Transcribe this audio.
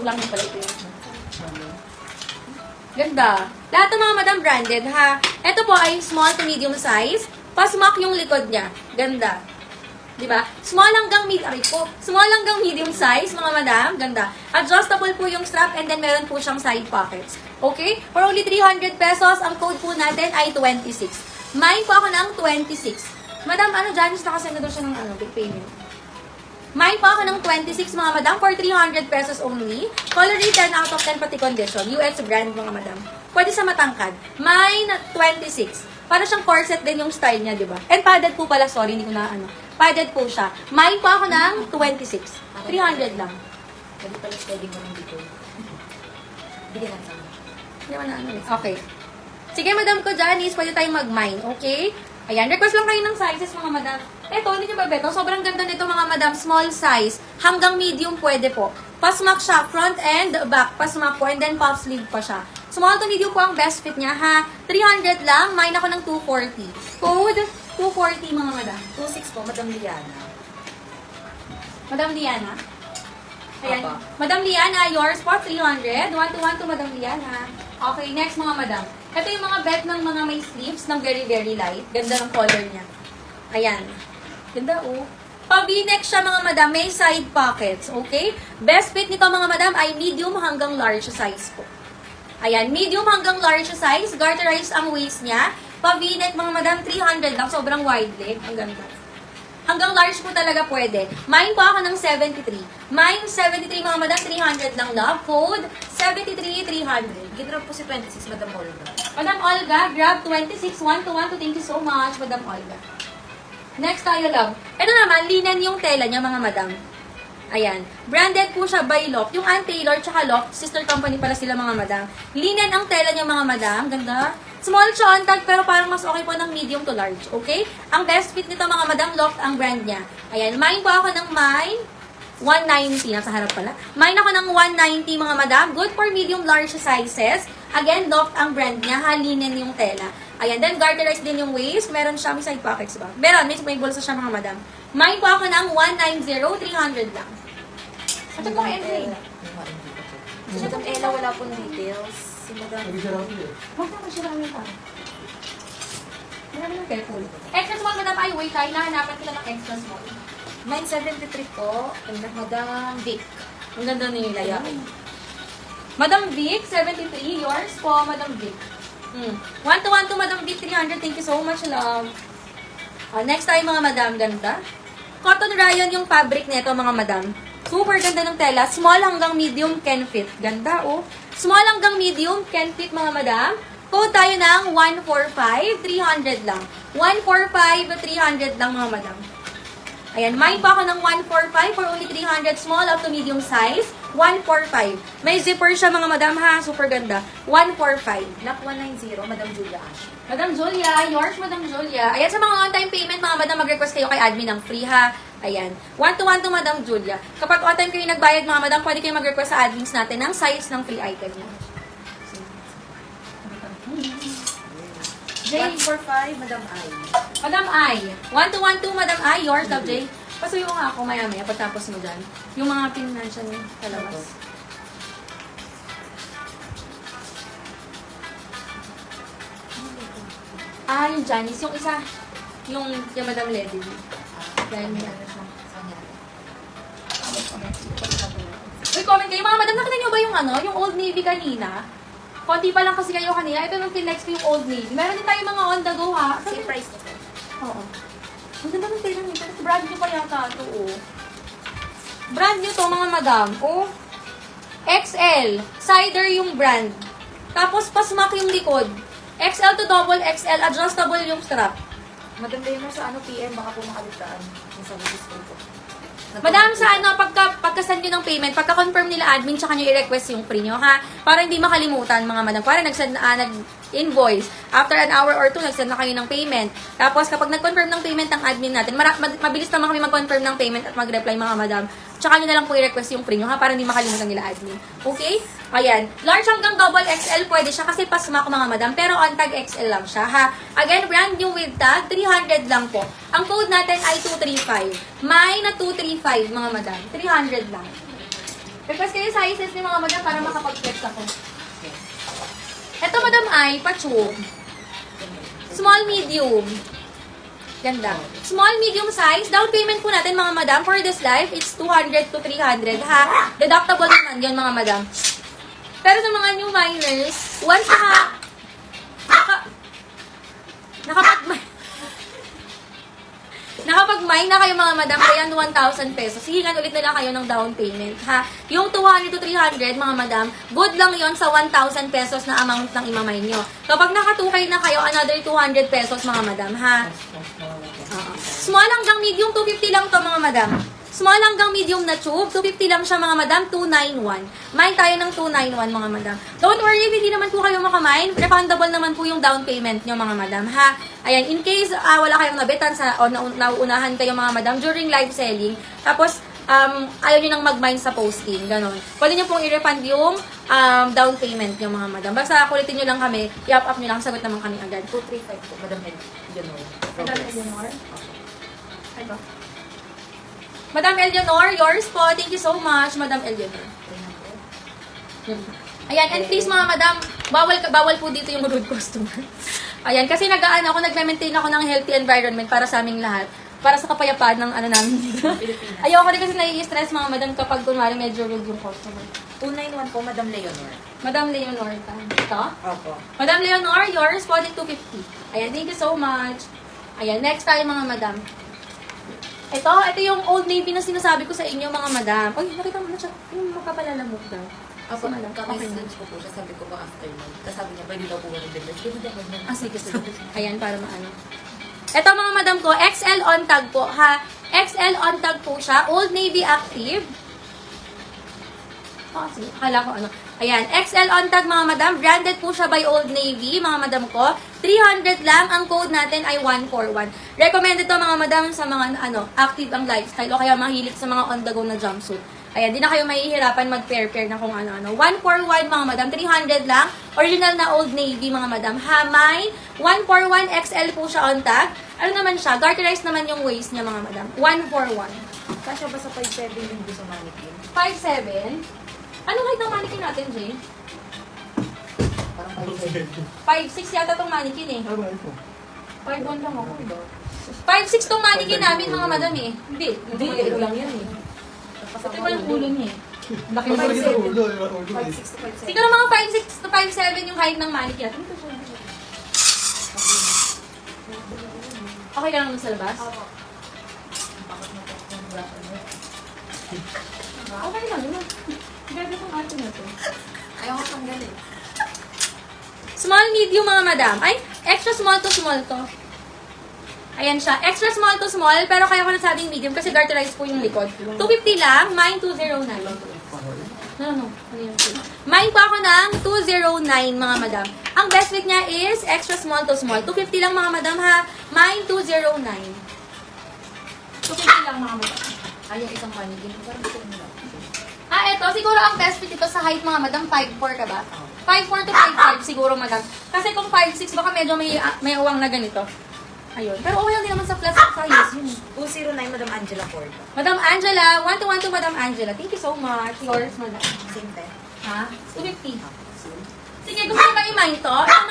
lang yung pala ito yun. Ganda. Lahat ng mga madam branded, ha? Ito po ay small to medium size. Pasmak yung likod niya. Ganda. Diba? Small hanggang medium size, mga madam. Ganda. Adjustable po yung strap and then meron po siyang side pockets. Okay? For only 300 pesos, ang code po natin ay 26. Mine po ako ng 26. Madam, Janice, nakasend na daw siya ng big payment. Mine po ako ng 26, mga madam, for 300 pesos only. Color rate 10 out of 10 pati condition. US brand, mga madam. Pwede sa matangkad. Mine, 26. Para siyang corset din yung style niya, di ba? And padded po pala, sorry, hindi ko na Padded po siya. Mine po ako ng 26. 300 lang. Pwede pala sliding mo ng dito. Bigyan lang sa akin. Hindi mo na Okay. Sige, madam ko, Janice, pwede tayong mag-mine, okay? Ayan, request lang kayo ng sizes, mga madam. Eto, hindi nyo mabeto. Sobrang ganda nito, mga madam. Small size. Hanggang medium pwede po. Pasmak siya. Front and back. Pasmak po. And then puff sleeve pa siya. Small to medium po ang best fit niya, ha? 300 lang. Mine ako ng 240. Code 240, mga madam. 2.6 po, Madam Liana. Madam Liana. Ayan. Apa. Madam Liana, yours po, 300. 1 to Madam Liana. Okay, next, mga madam. Ito yung mga bet ng mga may sleeves ng very, very light. Ganda ng color niya. Ayan. Ganda, oh. Pa-V-neck siya, mga madam. May side pockets, okay? Best fit nito, mga madam, ay medium hanggang large size po. Ayan, medium hanggang large size. Garterized ang waist niya. Pa-V-neck, mga madam, 300 lang. Sobrang wide leg. Ang ganda. Hanggang large po talaga pwede. Mine po ako ng 73. Mine, 73, mga madam, 300 lang, love. Code, 73,300. Ginrap po si 26, Madam Olga. Madam Olga, grab 26, 1 to 1 to. Thank you so much, Madam Olga. Next tayo, love. Ito naman, linen yung tela niya, mga madam. Ayan. Branded po siya by Loft. Yung Ann Taylor tsaka Loft, sister company pala sila, mga madam. Linen ang tela niya, mga madam. Ganda. Small siya on tag, pero parang mas okay po ng medium to large. Okay? Ang best fit nito, mga madam, Loft ang brand niya. Ayan. Mine po ako ng mine. 190. Nasa harap pala. Mine ako ng 190, mga madam. Good for medium large sizes. Again, Loft ang brand niya. Halinen yung tela. Ayan. Then, garterized din yung waist. Meron siyang side pockets ba? Meron. May bulsa siya, mga madam. Mine po ako ng 190. 300 lang. At ito kay Emily. Si Madam Ella, wala pong details. Si Madam... Huwag naman siya namin pa. Marami ng careful. Extra small, madam. Ay, wait. Tayo nahanapan kita ng extra small. Mine 73 po. And Madam Vic. Ang ganda nila. Layain. Madam Vic, 73. Yours po, Madam Vic. 1 to Madam Vic, 300. Thank you so much, love. Next tayo, mga madam. Ganda. Cotton rayon yung fabric nito, mga madam. Super ganda ng tela. Small hanggang medium can fit. Ganda, oh. Small hanggang medium can fit, mga madam. Code tayo ng 145, 300 lang. 145, 300 lang, mga madam. Ayan, mine pa ako ng 145 for only 300. Small up to medium size. 145. May zipper siya, mga madam, ha. Super ganda. 145. Lock 190, Madam Julia Ash. Madam Julia, yours, Madam Julia. Ayan, sa mga on-time payment, mga madam, mag-request kayo kay admin ng free, ha. Ayan. 1 to Madam Julia. Kapag on-time kayo nagbayad, mga madam, pwede kayo mag-request sa admins natin ng size ng free item niya. Jay. 145, Madam I. Madam I. 1 to Madam I, yours, love Jay. Pasuyo nga ako maya-maya pagtapos mo dyan. Yung mga pinansya niya, kalabas. Yung Janice. Yung isa, yung Madam Lady. Dahil may ano siya. Uy, comment kayo. Mga madam, nakita niyo ba yung Old Navy kanina? Konti pa lang kasi kayo kanina. Ito nung pinex ko yung Old Navy. Meron din tayo mga on the go, ha? Same price nito. Oo. Ang ganda ng tela nito. Brand new pa yata ito, oh. Brand new to, mga madam. Oh. XL. Cider yung brand. Tapos, pasmak yung likod. XL to double XL. Adjustable yung strap. Madam Leonor, sa PM, baka po makaligtaan. Yung sa business ko. Madam, sa pagka-send nyo ng payment, pagka-confirm nila admin, tsaka nyo i-request yung free nyo, ha? Para hindi makalimutan, mga madam. Para nag-invoice. After an hour or two, nag-send na kayo ng payment. Tapos, kapag nag-confirm ng payment ng admin natin, mabilis naman kami mag-confirm ng payment at mag-reply, mga madam. Tsaka nyo na lang po i-request yung free nyo, ha? Para hindi makalimutan nila admin. Okay? Ayan. Large hanggang double XL pwede siya kasi pasmak, mga madam. Pero on tag XL lang siya, ha? Again, brand new with tag, 300 lang po. Ang code natin ay 235. May na 235, mga madam. 300 lang. Request kayo sizes ni mga madam para makapag-flex ako. Okay. Ito, madam ay pa-tube. Small, medium. Ganda. Small, medium size. Down payment po natin, mga madam, for this life, it's 200 to 300, ha? Deductible naman yun, mga madam. Pero sa mga new miners, once nakapag-mine na kayo, mga madam, kaya 1,000 pesos, hihingan ulit nila kayo ng down payment, ha? Yung 200 to 300, mga madam, good lang yon sa 1,000 pesos na amount ng imamine nyo. Kapag nakatukay na kayo, another 200 pesos, mga madam, ha? Small hanggang medium, 250 lang to, mga madam. Small hanggang medium na tube, 250 lang siya, mga madam, 291. Mine tayo ng 291, mga madam. Don't worry, if hindi naman po kayo makamine, refundable naman po yung down payment nyo, mga madam, ha? Ayan, in case wala kayong nabitan o nauunahan kayo, mga madam, during live selling, tapos ayaw nyo nang mag-mine sa posting, ganon. Pwede nyo pong i-refund yung down payment nyo, mga madam. Basta kulitin nyo lang kami, i-up-up nyo lang, sagot naman kami agad. 235 po, Madam Eleanor. Madam Eleanor? Ano? Madam Eleanor, yours po. Thank you so much, Madam Eleanor. Ayan, and please mga madam, bawal po dito yung rude customer. Ayan, kasi nag-maintain ako ng healthy environment para sa aming lahat. Para sa kapayapaan ng namin dito. Ayoko rin kasi nai-stress mga madam kapag kunwari medyo rude yung customer. 291 po, Madam Leonor. Madam Leonor, ito? Opo. Madam Leonor, yours po, 250. Ayan, thank you so much. Ayan, next tayo mga madam. Ito yung Old Navy na sinasabi ko sa inyo, mga madam. Uy, nakita mo na siya. Yung makapalalamok daw. Opo, Kasi madam, okay na. message ko po siya, sabi ko po after nun. Tapos sabi niya, pwede daw po wala din. Sige, sige. Ayan, para maano. Ito mga madam ko, XL on tag po, ha? XL on tag po siya. Old Navy Active. Sige, akala ko ano. Ayan, XL on tag mga madam. Branded po siya by Old Navy, mga madam ko. 300 lang. Ang code natin ay 141. Recommended to mga madam sa mga active ang lifestyle o kaya mahilig sa mga on-the-go na jumpsuit. Ayan, di na kayo mahihirapan mag-pair-pair na kung ano-ano. 141 mga madam, 300 lang. Original na Old Navy mga madam. Hamay, 141 XL po siya on tag. Ano naman siya? Garterized naman yung waist niya mga madam. 141. Kasya ba sa 5'7 yung gusto mannequin? 5'7". Ano height ng mannequin natin, Jay? Parang 5'7. 5'6 yata tong mannequin eh. 5'1 lang ako. 5'6 tong mannequin namin mga madam eh. Hindi, ito lang yan eh. Ito ba yung ulo niya eh? Laki Mas mo lagi sa ulo, 5'6 to 5'7. Siguro mga 5'6 to 5'7 yung height ng mannequin natin. Okay ka lang sa labas? Opo. Okay lang, yun. Ganda tong ate na to. Ayaw ko tanggalin. Small, medium mga madam. Ay, extra small to small to. Ayan siya. Extra small to small, pero kaya ko nasabing medium kasi garterized po yung likod. 250 lang, mine 209. No. Ano yun? Mine po ako ng 209 mga madam. Ang best fit niya is extra small to small. 250 lang mga madam ha. Mine 209. 250 lang mga madam. Ay, yung isang mannequin. Parang gusto mo lang. Eto, siguro ang best fit ito sa height mga madam, 5'4 ka ba? 5'4 to 5'5 siguro madam. Kasi kung 5'6 baka medyo may uwang na ganito. Ayun. Pero okay lang din naman sa plus size yun. 209, Madam Angela Ford. Madam Angela, 1-to-1 to Madam Angela. Thank you so much. Yours, madam. Same time. Ha? 250. Sige, gusto nyo ba i-mine to? Ang